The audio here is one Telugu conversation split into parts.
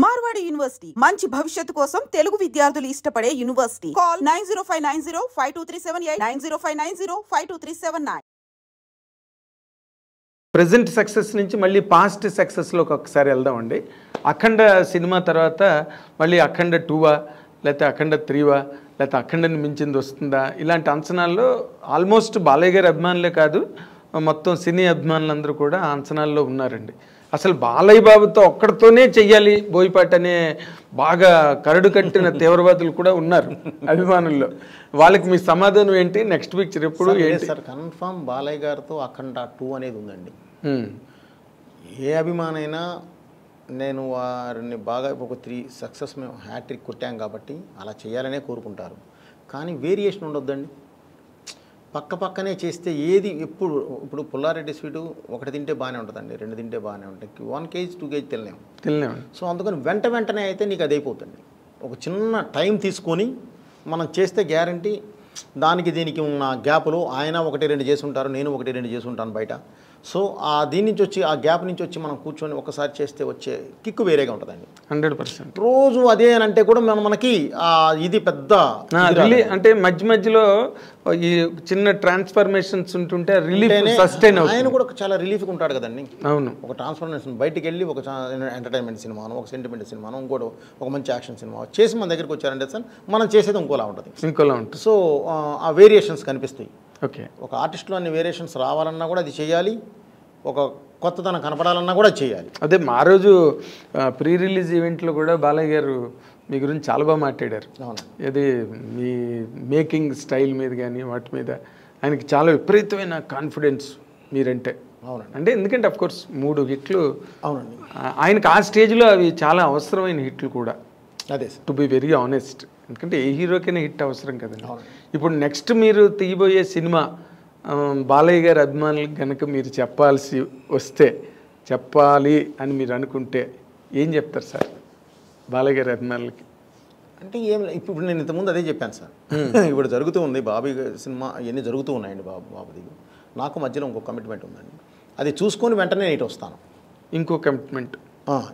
మార్వాడి యూనివర్సిటీ మంచి భవిష్యత్తు కోసం తెలుగు విద్యార్థులు ఇష్టపడే యూనివర్సిటీ. కాల్ 9059052378 9059052379. ప్రెజెంట్ సక్సెస్ నుంచి మళ్ళీ పాస్ట్ సక్సెస్లోకి ఒకసారి వెళ్దామండి. అఖండ సినిమా తర్వాత మళ్ళీ అఖండ 2వా లేకపోతే అఖండ 3వా లేకపోతే అఖండని మించింది వస్తుందా, ఇలాంటి అంచనాల్లో ఆల్మోస్ట్ బాలయ్య గారి అభిమానులే కాదు మొత్తం సినీ అభిమానులందరూ కూడా ఆ అంచనాల్లో ఉన్నారండి. అసలు బాలయ్య బాబుతో ఒక్కడితోనే చెయ్యాలి బోయపాటి అనే బాగా కరడు కట్టిన తీవ్రవాదులు కూడా ఉన్నారు అభిమానుల్లో. వాళ్ళకి మీ సమాధానం ఏంటి? నెక్స్ట్ పిక్చర్ ఎప్పుడు ఏంటి సార్? కన్ఫర్మ్ బాలయ్య గారితో అఖండ 2 అనేది ఉందండి. ఏ అభిమానైనా నేను వారిని బాగా ఒక 3 సక్సెస్ మేము హ్యాట్రిక్ కొట్టాం కాబట్టి అలా చేయాలనే కోరుకుంటారు. కానీ వేరియేషన్ ఉండొద్దండి. పక్క పక్కనే చేస్తే ఏది ఇప్పుడు పుల్లారెడ్డి స్వీటు ఒకటి తింటే బాగానే ఉంటుందండి, 2 తింటే బాగానే ఉంటాయి, 1 kg 2 kg తినలేము. సో అందుకని వెంటనే అయితే నీకు అది అయిపోతుంది. ఒక చిన్న టైం తీసుకొని మనం చేస్తే గ్యారంటీ దానికి దీనికి ఉన్న గ్యాప్లో ఆయన 1-2 చేసి ఉంటారు, నేను 1-2 చేసి ఉంటాను బయట. సో దీని నుంచి వచ్చి ఆ గ్యాప్ నుంచి వచ్చి మనం కూర్చొని ఒకసారి చేస్తే వచ్చే కిక్కు వేరేగా ఉంటుందండి. 100%. రోజు అదే అని అంటే కూడా మనకి ఇది పెద్ద అంటే మధ్యలో ఈ చిన్న ట్రాన్స్ఫర్మేషన్స్ ఉంటుంటే రిలీఫ్ సస్టైన్ అవుతుంది. ఆయన కూడా చాలా రిలీఫ్గా ఉంటాడు కదండి. అవును, ఒక ట్రాన్స్ఫర్మేషన్ బయటికి వెళ్ళి ఒక ఎంటర్టైన్మెంట్ సినిమాను, ఒక సెంటిమెంట్ సినిమాను, ఇంకోటి ఒక మంచి యాక్షన్ సినిమా చేసి మన దగ్గరికి వచ్చారంటే సార్ మనం చేసేది ఇంకోలా ఉంటుంది. సో ఆ వేరియేషన్స్ కనిపిస్తాయి. ఓకే, ఒక ఆర్టిస్ట్లో అన్ని వేరియేషన్స్ రావాలన్నా కూడా అది చేయాలి, ఒక కొత్తదనం కనపడాలన్నా కూడా చేయాలి. అదే మా రోజు ప్రీ రిలీజ్ ఈవెంట్లో కూడా బాలయ్య గారు మీ గురించి చాలా బాగా మాట్లాడారు. ఇది మీ మేకింగ్ స్టైల్ మీద కానీ వాటి మీద ఆయనకి చాలా విపరీతమైన కాన్ఫిడెన్స్ మీరంటే. అవునండి. అంటే ఎందుకంటే అఫ్కోర్స్ 3 హిట్లు. అవునండి. ఆయనకు ఆ స్టేజ్లో అవి చాలా అవసరమైన హిట్లు కూడా. అదే టు బి వెరీ ఆనెస్ట్, ఎందుకంటే ఏ హీరోకైనా హిట్ అవసరం కదండి. ఇప్పుడు నెక్స్ట్ మీరు తీయబోయే సినిమా బాలయ్య గారి అభిమానులకు కనుక మీరు చెప్పాలి అని మీరు అనుకుంటే ఏం చెప్తారు సార్ బాలయ్య గారి అభిమానులకి? అంటే ఏం ఇప్పుడు నేను ఇంతకుముందు అదే చెప్పాను సార్. ఇప్పుడు జరుగుతూ ఉంది బాబీ సినిమా, ఇవన్నీ జరుగుతూ ఉన్నాయండి. బాబుది నాకు మధ్యలో ఇంకో కమిట్మెంట్ ఉందండి, అది చూసుకొని వెంటనే నేను ఇటు వస్తాను. ఇంకో కమిట్మెంట్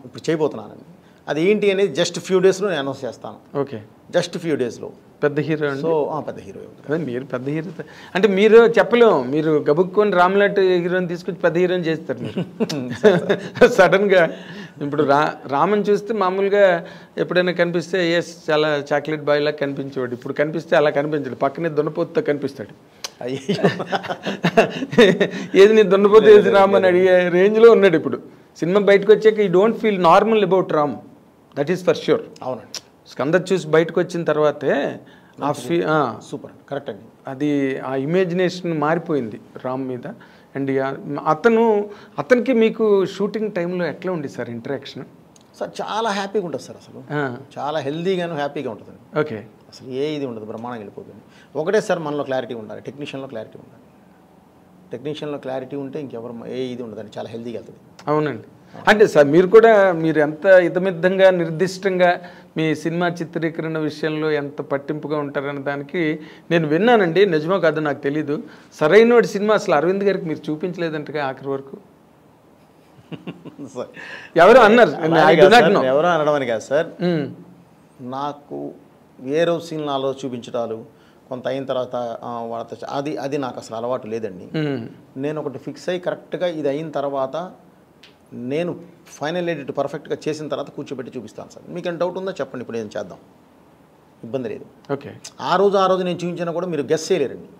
ఇప్పుడు చేయబోతున్నానండి. అది ఏంటి అనేది జస్ట్ ఫ్యూ డేస్లో నేను అనౌన్స్ చేస్తాను. ఓకే, జస్ట్ ఫ్యూ డేస్లో. పెద్ద హీరో? సో పెద్ద హీరో. అదే మీరు పెద్ద హీరో అంటే మీరు చెప్పలేము, మీరు గబుక్కొని రామ్లాంటి హీరోని తీసుకొచ్చి పెద్ద హీరోని చేస్తారు మీరు సడన్గా. ఇప్పుడు రామన్ చూస్తే మామూలుగా ఎప్పుడైనా కనిపిస్తే చాలా చాక్లెట్ బాయ్ లాగా కనిపించేవాడు. ఇప్పుడు కనిపిస్తే అలా కనిపించాడు, పక్కనే దున్నపోతుతో కనిపిస్తాడు. ఏది నీ దున్నపోతు ఏది రామ్ అని అడిగే రేంజ్లో ఉన్నాడు ఇప్పుడు. సినిమా బయటకు వచ్చాక ఈ don't feel normal about Ram, that is for sure. అవునండి. స్కంద చూసి బయటకు వచ్చిన తర్వాతే సూపర్ కరెక్ట్ అండి. అది ఆ ఇమాజినేషన్ మారిపోయింది రామ్ మీద. అండ్ అతనికి మీకు షూటింగ్ టైంలో ఎట్లా ఉంది సార్ ఇంటరాక్షన్? సార్ చాలా హ్యాపీగా ఉంటుంది సార్, అసలు చాలా హెల్దీగాను హ్యాపీగా ఉంటుంది. ఓకే, అసలు ఇది ఉండదు, బ్రహ్మాండంగా వెళ్ళిపోతుంది. ఒకటే సార్ మనలో క్లారిటీ ఉండాలి, టెక్నీషియన్లో క్లారిటీ ఉండాలి. టెక్నీషియన్లో క్లారిటీ ఉంటే ఇంకెవరు ఇది ఉండదండి, చాలా హెల్దీగా వెళ్తుంది. అవునండి. అంటే సార్ మీరు ఎంత ఇతమిద్దంగా నిర్దిష్టంగా మీ సినిమా చిత్రీకరణ విషయంలో ఎంత పట్టింపుగా ఉంటారన్న దానికి నేను విన్నానండి, నిజమో కాదో నాకు తెలీదు. సరైన సినిమా అసలు అరవింద్ గారికి మీరు చూపించలేదంటగా ఆఖరి వరకు ఎవరో అన్నారు. ఎవరో అనడం అని కాదు సార్, నాకు వేరే సీన్ నాలో చూపించడాలు కొంత అయిన తర్వాత వాళ్ళతో అది నాకు అసలు అలవాటు లేదండి. నేను ఒకటి ఫిక్స్ అయ్యి కరెక్ట్గా ఇది అయిన తర్వాత నేను ఫైనల్ ఎడిట్ పర్ఫెక్ట్గా చేసిన తర్వాత కూర్చోబెట్టి చూపిస్తాను సార్. మీకు ఏం డౌట్ ఉందో చెప్పండి, ఇప్పుడు ఏం చేద్దాం, ఇబ్బంది లేదు. ఓకే, ఆ రోజు నేను చూపించినా కూడా మీరు గెస్ చేయలేరండి.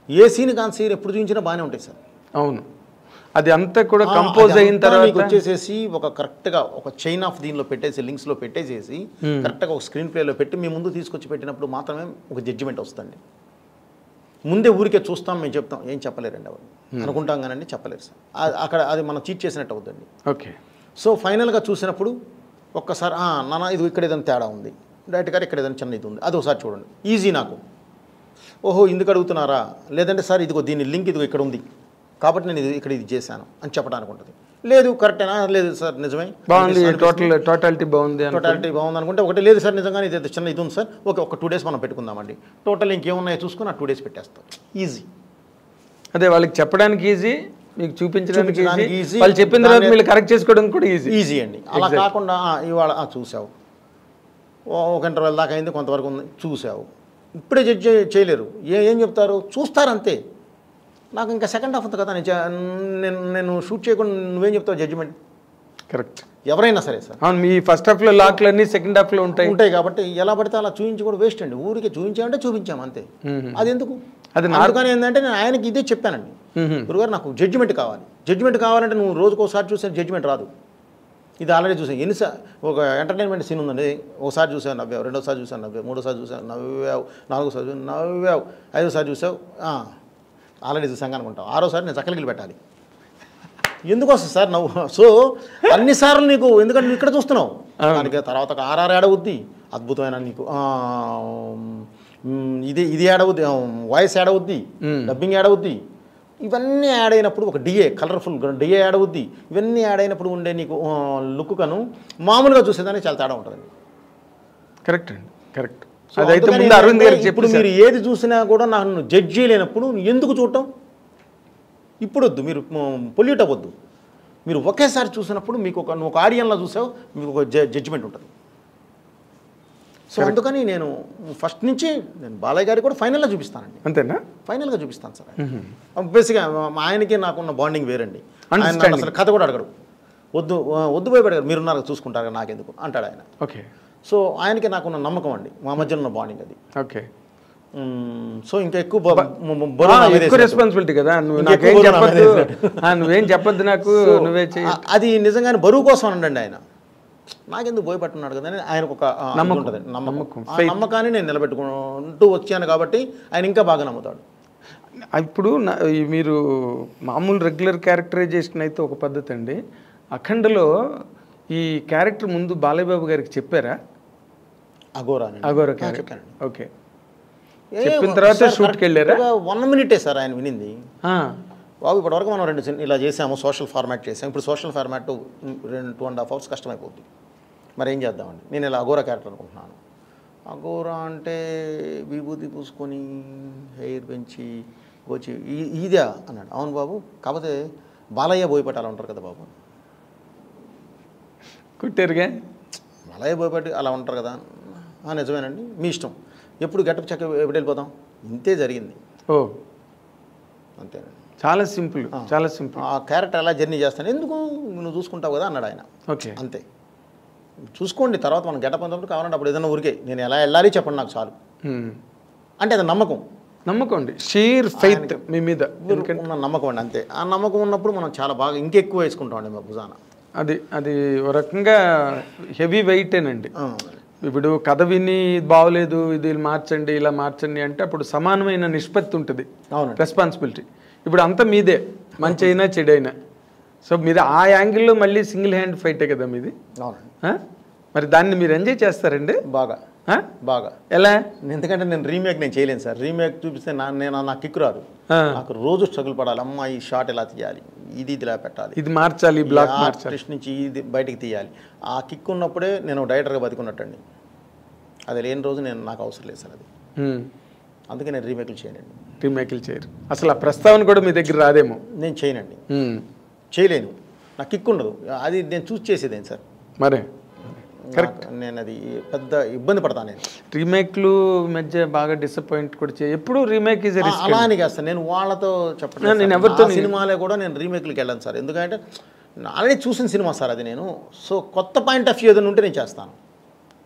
ఏ సీన్ కాని సీన్ ఎప్పుడు చూపించినా బాగానే ఉంటాయి సార్. అవును, అది అంతా కూడా కంపోజ్ అయిన తర్వాత వచ్చేసేసి ఒక కరెక్ట్గా ఒక చైన్ ఆఫ్ దీనిలో పెట్టేసి లింక్స్లో పెట్టేసేసి కరెక్ట్గా ఒక స్క్రీన్ ప్లేలో పెట్టి మీ ముందు తీసుకొచ్చి పెట్టినప్పుడు మాత్రమే ఒక జడ్జిమెంట్ వస్తుంది. ముందే ఊరికే చూస్తాం మేము చెప్తాం, ఏం చెప్పలేరండి ఎవరు అనుకుంటాం కానండి, చెప్పలేరు సార్. అక్కడ అది మనం చీట్ చేసినట్టు అవుతుంది. ఓకే, సో ఫైనల్గా చూసినప్పుడు ఒక్కసారి నాన్న ఇది ఇక్కడ ఏదైనా తేడా ఉంది, డైరెక్ట్ గారు ఇక్కడ ఏదైనా చిన్న ఇది ఉంది, అది ఒకసారి చూడండి, ఈజీ నాకు. ఓహో ఇందుకు అడుగుతున్నారా, లేదంటే సార్ ఇదిగో దీని లింక్ ఇదిగో ఇక్కడ ఉంది కాబట్టి నేను ఇది చేశాను అని చెప్పడానికి ఉంటుంది. లేదు కరెక్టేనా, లేదు సార్ నిజమే బాగుంది, టోటాలిటీ బాగుంది అనుకుంటే ఒకటి, లేదు సార్ నిజంగానే ఇది చిన్న ఇది ఉంది సార్, ఓకే ఒక 2 days మనం పెట్టుకుందామండి, టోటల్ ఇంకేమున్నాయో చూసుకుని ఆ 2 days పెట్టేస్తాం, ఈజీ. అదే వాళ్ళకి చెప్పడానికి ఈజీ, మీకు చూపించడానికి easy. వాళ్ళు చెప్పిన తర్వాత మీరు కరెక్ట్ చేసుకోవడం కూడా ఈజీ అండి. అలా కాకుండా ఇవాళ చూసావు, ఒక ఇంటర్వెల్ దాకా అయింది, కొంతవరకు ఉంది, చూసావు, ఇప్పుడే జడ్జి చేయలేరు. ఏం చెప్తారు, చూస్తారు అంతే. నాకు ఇంకా సెకండ్ హాఫ్ ఉంది కదా, నేను షూట్ చేయకుండా నువ్వేం చెప్తావు జడ్జిమెంట్? కరెక్ట్. ఎవరైనా సరే సార్. అవును, మీ ఫస్ట్ హాఫ్లో లాక్లు అన్నీ సెకండ్ హాఫ్లో ఉంటాయి కాబట్టి ఎలా పడితే అలా చూపించి కూడా వేస్ట్ అండి. ఊరికి చూపించామంటే చూపించాము అంతే. అది ఎందుకు? అందుకని ఏంటంటే నేను ఆయనకి ఇదే చెప్పానండి, గురుగారు నాకు జడ్జిమెంట్ కావాలి. జడ్జిమెంట్ కావాలంటే నువ్వు రోజుకోసారి చూసే జడ్జిమెంట్ రాదు. ఇది ఆల్రెడీ చూసాను. ఎన్నిసార్లు ఒక ఎంటర్టైన్మెంట్ సీన్ ఉందండి, ఒకసారి చూసావు నవ్వావు, రెండోసారి చూసావు నవ్వావు, మూడోసారి చూసావు నవ్వావు, నాలుగోసారి నవ్వావు, ఐదోసారి చూసావు ఆల్రెడీ చూసాం అనుకుంటావు, ఆరోసారి నేను చక్కలికి పెట్టాలి. ఎందుకు వస్తుంది సార్ నవ్వు? సో అన్నిసార్లు నీకు, ఎందుకంటే నువ్వు ఇక్కడ చూస్తున్నావు, దానికి తర్వాత ఆర్ఆర్ యాడ్ అవుద్ది, అద్భుతమైన నీకు ఇది యాడ్ అవుద్ది, వాయిస్ యాడ్ అవుద్ది, డబ్బింగ్ యాడ్ అవుద్ది. ఇవన్నీ యాడ్ అయినప్పుడు ఒక డిఏ, కలర్ఫుల్ డిఏ యాడ్ అవుద్ది. ఇవన్నీ యాడ్ అయినప్పుడు ఉండే నీకు లుక్ కను మామూలుగా చూసేదానికి చాలా తేడా ఉంటుందండి. కరెక్ట్ అండి, కరెక్ట్. అదైతే ముందు అరవింద్ గారికి ఇప్పుడు మీరు ఏది చూసినా కూడా నన్ను జడ్జ్ చేయలేనప్పుడు ఎందుకు చూడటం? ఇప్పుడు వద్దు, మీరు పొల్యూట్ అవ్వద్దు. మీరు ఒకేసారి చూసినప్పుడు మీకు నువ్వు ఒక ఆడియన్లో చూసావు, మీకు ఒక జడ్జిమెంట్ ఉంటుంది. సో అందుకని నేను ఫస్ట్ నుంచి నేను బాలయ్య గారికి కూడా ఫైనల్గా చూపిస్తానండి. అంతేనా? ఫైనల్గా చూపిస్తాను సార్. బేసిక్గా ఆయనకి నాకున్న బాండింగ్ వేరండి. ఆయన అసలు కథ కూడా అడగడు, వద్దు భయపడగారు, మీరున్నారు చూసుకుంటారు నాకెందుకు అంటాడు ఆయన. ఓకే. సో ఆయనకి నాకున్న నమ్మకం అండి, మా మధ్యలో ఉన్న బాండింగ్ అది. ఓకే. సో ఇంకా ఎక్కువ రెస్పాన్సిబిలిటీ కదా, నువ్వేం చెప్పొద్దు నాకు, నువ్వే చెయ్యి. అది నిజంగానే బరువు కోసం అనండి ఆయన. నాకెందుకు భయపడుతున్నాడు కదా అని ఆయనకు ఒక నమ్మకం ఉంటుంది. నమ్మకాన్ని నేను నిలబెట్టుకుంటూ వచ్చాను కాబట్టి ఆయన ఇంకా బాగా నమ్ముతాడు. ఇప్పుడు మీరు మామూలు రెగ్యులర్ క్యారెక్టరైజేషన్ అయితే ఒక పద్ధతి అండి, అఖండలో ఈ క్యారెక్టర్ ముందు బాలయ్య బాబు గారికి చెప్పారా? అఘోరా క్యారెక్టర్. ఓకే. చెప్పిన తర్వాత షూట్కి వెళ్ళారా? 1 minute సార్ ఆయన వినింది. బాబు ఇప్పటివరకు మనం 2 ఇలా చేసాము, సోషల్ ఫార్మాట్ చేసాము, ఇప్పుడు సోషల్ ఫార్మాట్ 2.5 hours కష్టమైపోతుంది, మరి ఏం చేద్దామండి, నేను ఇలా అఘోరా క్యారెక్టర్ అనుకుంటున్నాను. అఘోరా అంటే విభూతి పూసుకొని హెయిర్ పెంచి వచ్చి ఇదే అన్నాడు. అవును బాబు, కాకపోతే బాలయ్య బోయపేట ఉంటారు కదా బాబు. కుట్టారుగా, బాలయ్య బోయపేట అలా ఉంటారు కదా. నిజమేనండి, మీ ఇష్టం, ఎప్పుడు గెటప్ చెక్క ఎప్పుడు వెళ్ళిపోతాం, ఇంతే జరిగింది. ఓ అంతేనండి, చాలా సింపుల్, చాలా సింపుల్. ఆ క్యారెక్టర్ ఎలా జర్నీ చేస్తాను, ఎందుకు నువ్వు చూసుకుంటావు కదా అన్నాడు ఆయన. ఓకే, అంతే, చూసుకోండి, తర్వాత మనం గెటప్ అంతప్పుడు కావాలంటే అప్పుడు ఏదైనా ఊరికే నేను ఎలా వెళ్ళాలి చెప్పండి నాకు చాలు అంటే అది నమ్మకం అండి, షీర్ ఫెయిత్ మీ మీద ఉన్న నమ్మకం అండి. అంతే, ఆ నమ్మకం ఉన్నప్పుడు మనం చాలా బాగా ఇంకెక్కువ వేసుకుంటామండి మా భుజాన. అది ఒక రకంగా హెవీ వెయిటేనండి. ఇప్పుడు కథ విని బాగోలేదు, ఇది మార్చండి ఇలా మార్చండి అంటే అప్పుడు సమానమైన నిష్పత్తి ఉంటుంది రెస్పాన్సిబిలిటీ. ఇప్పుడు అంతా మీదే, మంచి అయినా చెడైనా. సో మీరు ఆ యాంగిల్లో మళ్ళీ సింగిల్ హ్యాండ్ ఫైటే కదా మీది. మరి దాన్ని మీరు ఎంజాయ్ చేస్తారండి బాగా బాగా. ఎలా? ఎందుకంటే నేను రీమేక్ చేయలేను సార్. రీమేక్ చూపిస్తే నాకు కిక్ రాదు. నాకు రోజు స్ట్రగుల్ పడాలి. అమ్మ ఈ షాట్ ఎలా తీయాలి, ఇది ఇలా పెట్టాలి, ఇది మార్చాలి, బ్లాక్ మార్చాలి, నుంచి ఇది బయటికి తీయాలి. ఆ కిక్ ఉన్నప్పుడే నేను డైరెక్టర్గా బతికున్నట్టండి. అది లేని రోజు నాకు అవసరం లేదు సార్ అది. అందుకే నేను రీమేక్లు చేయనండి. రీమేక్లు చేయరు అసలు. ఆ ప్రస్తావన కూడా మీ దగ్గర రాదేమో. నేను చేయనండి, చేయలేను. నాకు కిక్ ఉండదు. అది నేను చూస్ చేసేదేం సార్. మరే కరెక్ట్. నేను అది పెద్ద ఇబ్బంది పడతాను. నేను రీమేక్లు మధ్య బాగా డిసప్పాయింట్ కూడా ఎప్పుడు రీమేక్ ఈజ్ అలా అని కాదు సార్. నేను వాళ్ళతో చెప్పండి, నేను ఎవరితో సినిమాలే కూడా నేను రీమేక్లకి వెళ్ళాను సార్. ఎందుకంటే ఆల్రెడీ చూసిన సినిమా సార్ అది. నేను సో కొత్త పాయింట్ ఆఫ్ వ్యూ ఏదైనా ఉంటే నేను చేస్తాను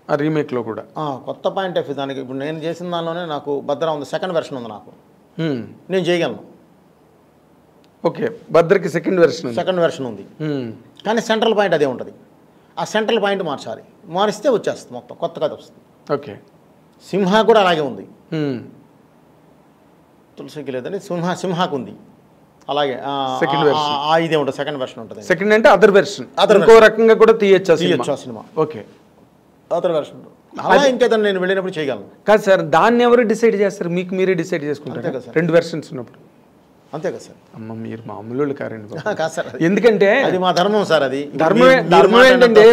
ఆ రీమేక్లో కూడా. కొత్త పాయింట్ ఆఫ్ వ్యూ దానికి. ఇప్పుడు నేను చేసిన దానిలోనే నాకు భద్ర ఉంది, సెకండ్ వెర్షన్ ఉంది. నాకు నేను చేయగలను. ఓకే, భద్రకి సెకండ్ వెర్షన్ ఉంది, కానీ సెంట్రల్ పాయింట్ అదే ఉంటుంది. ఆ సెంట్రల్ పాయింట్ మార్చాలి. మారిస్తే వచ్చేస్తుంది మొత్తం కొత్త కథ వస్తుంది. ఓకే, సింహ కూడా అలాగే ఉంది. తులసికి లేదని సింహాకు ఉంది అలాగే. ఇదే ఉంటుంది, సెకండ్ వెర్షన్ ఉంటుంది. సెకండ్ అంటే అదర్ వెర్షన్, ఇంకో రకంగా కూడా తీయచ్చు సినిమా. ఓకే, అదర్ వెర్షన్ అలా ఇంకేదన్నా నేను వెళ్ళినప్పుడు చేయగలను. కాదు సార్, దాన్ని ఎవరు డిసైడ్ చేస్తారు? మీకు మీరే డిసైడ్ చేసుకుంటారు కదా సార్, 2 వెర్షన్స్ ఉన్నప్పుడు. అంతే కదా సార్. అమ్మ మీరు మామూలు కారండి. కాదు సార్, ఎందుకంటే అది మా ధర్మం సార్. అది ధర్మం ఏంటంటే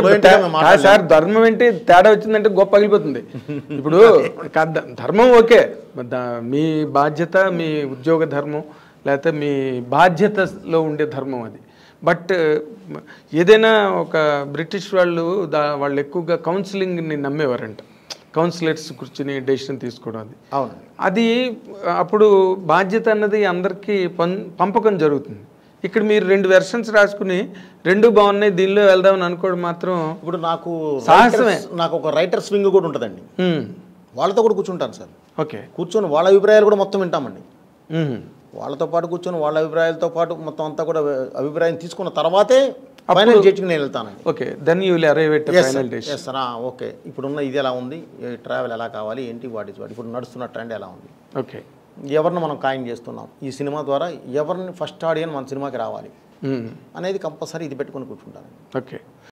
సార్, ధర్మం ఏంటి తేడా వచ్చిందంటే గొప్ప పగిలిపోతుంది. ఇప్పుడు ధర్మం ఓకే, మీ బాధ్యత, మీ ఉద్యోగ ధర్మం, లేకపోతే మీ బాధ్యతలో ఉండే ధర్మం అది. బట్ ఏదైనా ఒక బ్రిటిష్ వాళ్ళు వాళ్ళు ఎక్కువగా కౌన్సిలింగ్ని నమ్మేవారంట. కౌన్సిలర్స్ కూర్చుని డెసిషన్ తీసుకోవడం అది. అవును, అది అప్పుడు బాధ్యత అన్నది అందరికీ పంపకం జరుగుతుంది. ఇక్కడ మీరు 2 వెర్షన్స్ రాసుకుని 2 బాగున్నాయి దీనిలో వెళ్దామని అనుకోవడం మాత్రం ఇప్పుడు నాకు సాహసమే. నాకు ఒక రైటర్స్ వింగ్ కూడా ఉంటుందండి. వాళ్ళతో కూడా కూర్చుంటాను సార్. ఓకే, కూర్చొని వాళ్ళ అభిప్రాయాలు కూడా మొత్తం వింటామండి. వాళ్ళతో పాటు కూర్చొని వాళ్ళ అభిప్రాయాలతో పాటు మొత్తం అంతా కూడా అభిప్రాయం తీసుకున్న తర్వాతే ఫైనల్ జడ్జికి నేను వెళ్తానండి. Okay, then you will arrive at final decision. Sir okay, ఇప్పుడున్న ఇది ఎలా ఉంది, ట్రావెల్ ఎలా కావాలి, ఏంటి వాట్ ఇస్ వాట్, ఇప్పుడు నడుస్తున్న ట్రెండ్ ఎలా ఉంది, ఓకే, ఎవరిని మనం ఖాయం చేస్తున్నాం, ఈ సినిమా ద్వారా ఎవరిని ఫస్ట్ ఆడియన్స్ మన సినిమాకి రావాలి అనేది కంపల్సరీ ఇది పెట్టుకొని కూర్చుంటాను. ఓకే.